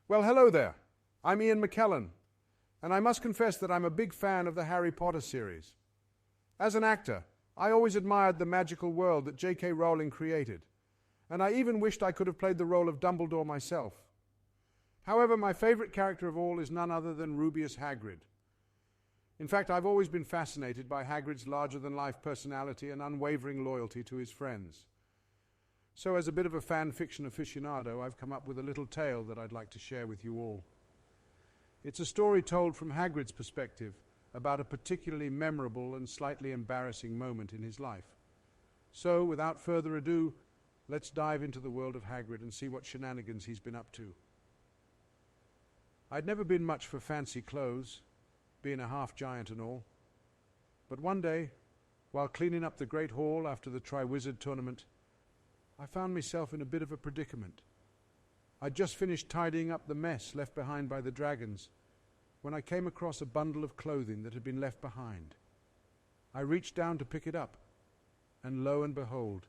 Well, hello there. I'm Ian McKellen, and I must confess that I'm a big fan of the Harry Potter series. As an actor, I always admired the magical world that J.K. Rowling created, and I even wished I could have played the role of Dumbledore myself. However, my favorite character of all is none other than Rubeus Hagrid. In fact, I've always been fascinated by Hagrid's larger-than-life personality and unwavering loyalty to his friends. So as a bit of a fan fiction aficionado, I've come up with a little tale that I'd like to share with you all. It's a story told from Hagrid's perspective about a particularly memorable and slightly embarrassing moment in his life. So, without further ado, let's dive into the world of Hagrid and see what shenanigans he's been up to. I'd never been much for fancy clothes, being a half-giant and all. But one day, while cleaning up the Great Hall after the Triwizard Tournament, I found myself in a bit of a predicament. I'd just finished tidying up the mess left behind by the dragons when I came across a bundle of clothing that had been left behind. I reached down to pick it up, and lo and behold,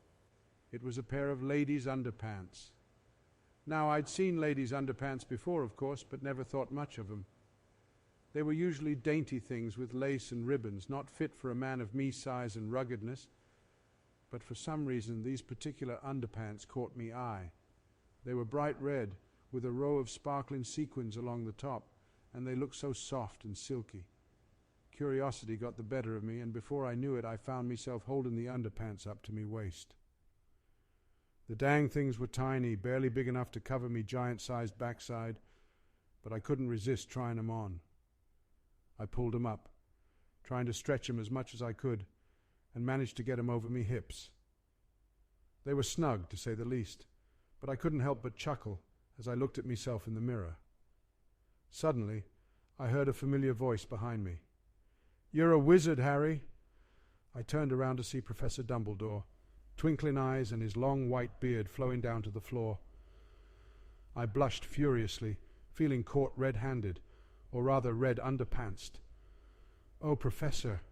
it was a pair of ladies' underpants. Now, I'd seen ladies' underpants before, of course, but never thought much of them. They were usually dainty things with lace and ribbons, not fit for a man of me size and ruggedness. But for some reason, these particular underpants caught me eye. They were bright red, with a row of sparkling sequins along the top, and they looked so soft and silky. Curiosity got the better of me, and before I knew it, I found myself holding the underpants up to me waist. The dang things were tiny, barely big enough to cover me giant-sized backside, but I couldn't resist trying them on. I pulled them up, trying to stretch them as much as I could, and managed to get them over me hips. They were snug, to say the least, but I couldn't help but chuckle as I looked at myself in the mirror. Suddenly, I heard a familiar voice behind me. "You're a wizard, Harry." I turned around to see Professor Dumbledore, twinkling eyes and his long white beard flowing down to the floor. I blushed furiously, feeling caught red-handed, or rather red-underpantsed. "Oh, Professor,"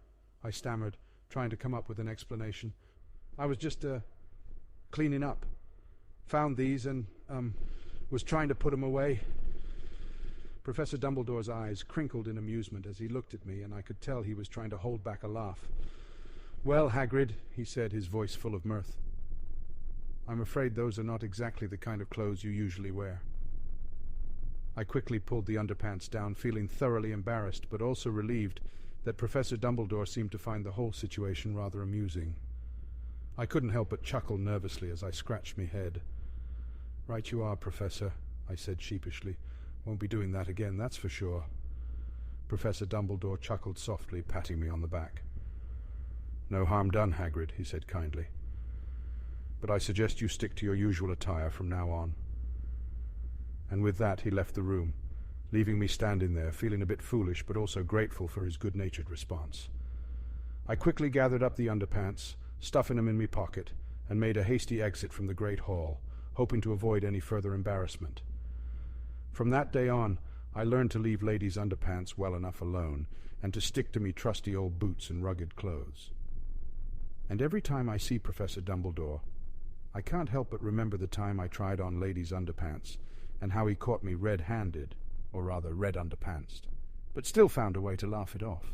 I stammered, trying to come up with an explanation. "I was just, cleaning up. Found these and, was trying to put them away." Professor Dumbledore's eyes crinkled in amusement as he looked at me, and I could tell he was trying to hold back a laugh. "Well, Hagrid," he said, his voice full of mirth, "I'm afraid those are not exactly the kind of clothes you usually wear." I quickly pulled the underpants down, feeling thoroughly embarrassed, but also relieved that Professor Dumbledore seemed to find the whole situation rather amusing. I couldn't help but chuckle nervously as I scratched my head. "Right you are, Professor," I said sheepishly. "Won't be doing that again, that's for sure." Professor Dumbledore chuckled softly, patting me on the back. "No harm done, Hagrid," he said kindly. "But I suggest you stick to your usual attire from now on." And with that he left the room, leaving me standing there, feeling a bit foolish but also grateful for his good-natured response. I quickly gathered up the underpants, stuffing them in my pocket, and made a hasty exit from the great hall, hoping to avoid any further embarrassment. From that day on, I learned to leave ladies' underpants well enough alone, and to stick to me trusty old boots and rugged clothes. And every time I see Professor Dumbledore, I can't help but remember the time I tried on ladies' underpants, and how he caught me red-handed, or rather red-underpantsed, but still found a way to laugh it off.